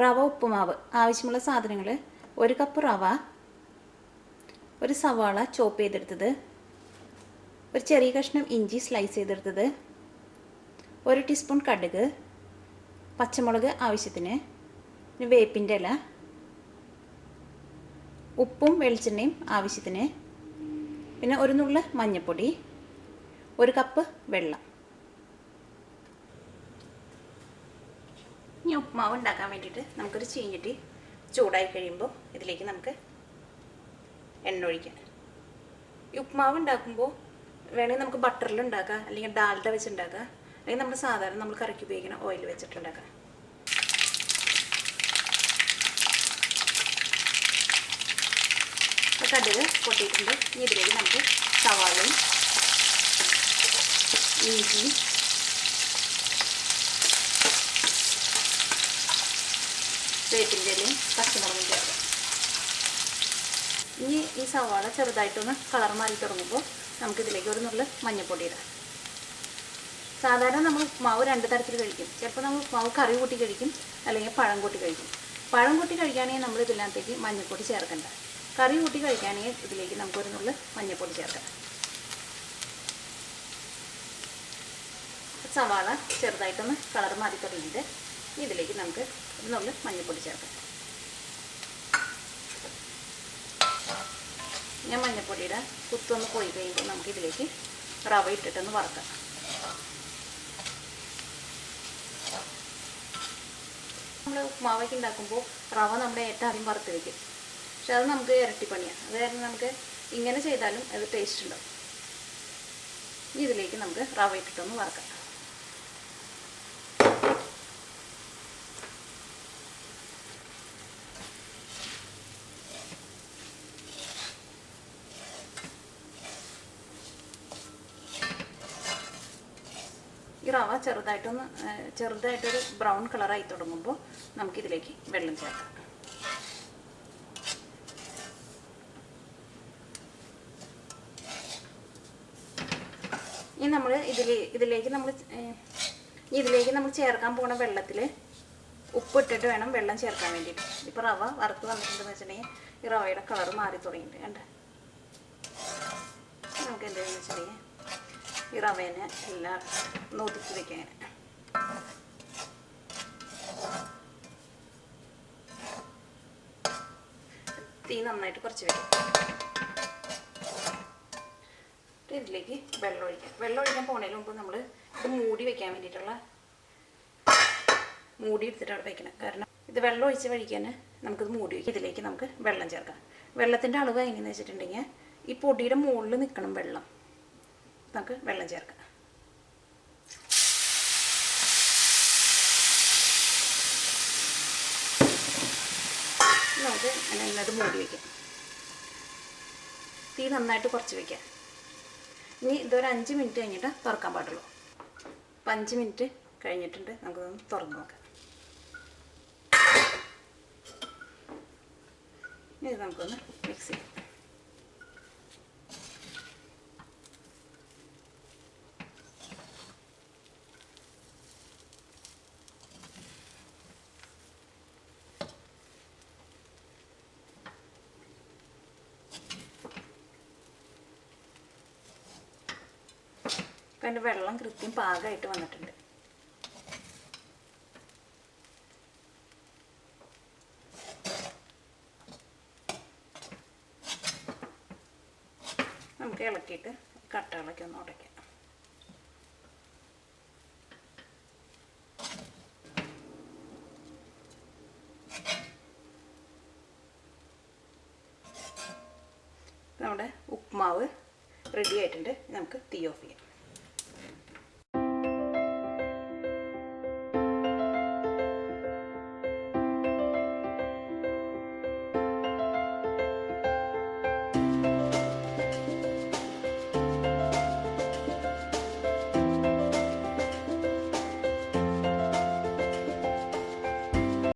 റവ ഉപ്പുമാവ് ആവശ്യമുള്ള സാധനങ്ങൾ: 1 കപ്പ് റവ, ഒരു സവാള ചോപ്പ് ചെയ്തെടുത്തത്, ഒരു ചെറിയ കഷ്ണം ഇഞ്ചി സ്ലൈസ് ചെയ്തെടുത്തത്, 1 ടീസ്പൂൺ കടുക്, പച്ചമുളക് ആവശ്യത്തിന്, വേപ്പിൻ്റെ ഇല, ഉപ്പും വെളിച്ചെണ്ണയും ആവശ്യത്തിന്, പിന്നെ ഒരു നുള്ള് മഞ്ഞൾപ്പൊടി, 1 കപ്പ് വെള്ളം. ഇനി ഉപ്പുമാവ് ഉണ്ടാക്കാൻ വേണ്ടിയിട്ട് നമുക്കൊരു ചീഞ്ചട്ടി ചൂടായി കഴിയുമ്പോൾ ഇതിലേക്ക് നമുക്ക് എണ്ണ ഒഴിക്കാം. ഈ ഉപ്പുമാവ് ഉണ്ടാക്കുമ്പോൾ വേണമെങ്കിൽ നമുക്ക് ബട്ടറിൽ ഉണ്ടാക്കാം, അല്ലെങ്കിൽ ഡാൽഡ വെച്ച് ഉണ്ടാക്കാം, അല്ലെങ്കിൽ നമ്മൾ സാധാരണ നമ്മൾ കറിക്ക് ഉപയോഗിക്കുന്ന ഓയിൽ വെച്ചിട്ടുണ്ടാക്കാം. കടുക് പൊട്ടിയിട്ടുണ്ട്. ഇനി ഇതിലേക്ക് നമുക്ക് സവാളയും ഇഞ്ചിയും വേപ്പിൻ്റെ ഇലയും പച്ചമുളകും ചേർക്കാം. ഇനി ഈ സവാള ചെറുതായിട്ടൊന്ന് കളർ മാറി തുടങ്ങുമ്പോൾ നമുക്കിതിലേക്ക് ഒരു നുള്ള് മഞ്ഞൾപ്പൊടി ഇടാം. സാധാരണ നമ്മൾ ഉപ്പുമാവ് 2 തരത്തിൽ കഴിക്കും. ചിലപ്പോൾ നമ്മൾ ഉപ്പുമാവ് കറി കൂട്ടി കഴിക്കും, അല്ലെങ്കിൽ പഴം കൂട്ടി കഴിക്കും. പഴം കൂട്ടി കഴിക്കുകയാണെങ്കിൽ നമ്മൾ ഇതിനകത്തേക്ക് മഞ്ഞൾപ്പൊടി ചേർക്കണ്ട. കറി കൂട്ടി കഴിക്കുകയാണെങ്കിൽ ഇതിലേക്ക് നമുക്കൊരു നുള്ള് മഞ്ഞൾപ്പൊടി ചേർക്കാം. സവാള ചെറുതായിട്ടൊന്ന് കളർ മാറി തുടങ്ങിയിട്ട് ഇതിലേക്ക് നമുക്ക് ഒരു നുള്ള് മഞ്ഞൾപ്പൊടി ചേർക്കാം. ഞാൻ മഞ്ഞൾപ്പൊടിയുടെ കുത്തൊന്ന് പോയി കഴിയുമ്പോൾ നമുക്കിതിലേക്ക് റവ ഇട്ടിട്ടൊന്ന് വറുക്കാം. നമ്മൾ ഉപ്പുമാവൊക്കെ ഉണ്ടാക്കുമ്പോൾ റവ നമ്മുടെ ഏറ്റവും ആദ്യം വറുത്ത് വയ്ക്കും. പക്ഷെ അത് നമുക്ക് ഇരട്ടിപ്പണിയാണ്. അത് കാരണം നമുക്ക് ഇങ്ങനെ ചെയ്താലും അത് ടേസ്റ്റ് ഉണ്ടാവും. ഇതിലേക്ക് നമുക്ക് റവ ഇട്ടിട്ടൊന്ന് വറുക്കാം. ഈ റവ ചെറുതായിട്ടൊരു ബ്രൗൺ കളറായി തുടങ്ങുമ്പോൾ നമുക്കിതിലേക്ക് വെള്ളം ചേർക്കാം. ഇനി നമ്മൾ ഇതിലേക്ക് നമ്മൾ ചേർക്കാൻ പോകുന്ന വെള്ളത്തിൽ ഉപ്പിട്ടിട്ട് വേണം വെള്ളം ചേർക്കാൻ വേണ്ടിയിട്ട്. ഇപ്പോൾ റവ വറുത്ത് വന്നിട്ടുണ്ടെന്ന് വെച്ചിട്ടുണ്ടെങ്കിൽ ഈ റവയുടെ കളർ മാറി തുടങ്ങിയിട്ടുണ്ട്. കണ്ടേ? നമുക്ക് എന്താണെന്ന് വെച്ചിട്ടുണ്ടെങ്കിൽ ഈ റവേനെ എല്ലാം ഒതുക്കി വെക്കാൻ. തീ നന്നായിട്ട് കുറച്ച് വെക്കാം. ഇതിലേക്ക് വെള്ളം ഒഴിക്കാം. വെള്ളം ഒഴിക്കാൻ പോകുന്നതിന് മുമ്പ് നമ്മൾ ഇത് മൂടി വെക്കാൻ വേണ്ടിയിട്ടുള്ള മൂടി എടുത്തിട്ടാണ് വയ്ക്കണം. കാരണം ഇത് വെള്ളം ഒഴിച്ച് കഴിക്കാൻ നമുക്കിത് മൂടി വയ്ക്കാം. ഇതിലേക്ക് നമുക്ക് വെള്ളം ചേർക്കാം. വെള്ളത്തിൻ്റെ അളവ് എങ്ങനെയാണെന്ന് വെച്ചിട്ടുണ്ടെങ്കിൽ ഈ പൊടിയുടെ മുകളിൽ നിൽക്കണം വെള്ളം. നമുക്ക് വെള്ളം ചേർക്കാം. നമുക്ക് നന്നായിട്ട് മൂടി വയ്ക്കാം. തീ നന്നായിട്ട് കുറച്ച് വയ്ക്കാം. ഇനി ഇതൊരു 5 മിനിറ്റ് കഴിഞ്ഞിട്ട് തുറക്കാൻ പാടുള്ളൂ. അപ്പം 5 മിനിറ്റ് കഴിഞ്ഞിട്ടുണ്ട്. നമുക്കൊന്ന് തുറന്ന് നോക്കാം. ഇനി നമുക്കൊന്ന് മിക്സ് ചെയ്യാം. അതിൻ്റെ വെള്ളം കൃത്യം പാകമായിട്ട് വന്നിട്ടുണ്ട്. നമുക്ക് ഇളക്കിയിട്ട് കട്ടകളൊക്കെ ഒന്ന് ഉടയ്ക്കാം. നമ്മുടെ ഉപ്പുമാവ് റെഡി ആയിട്ടുണ്ട്. നമുക്ക് തീ ഓഫ് ചെയ്യാം.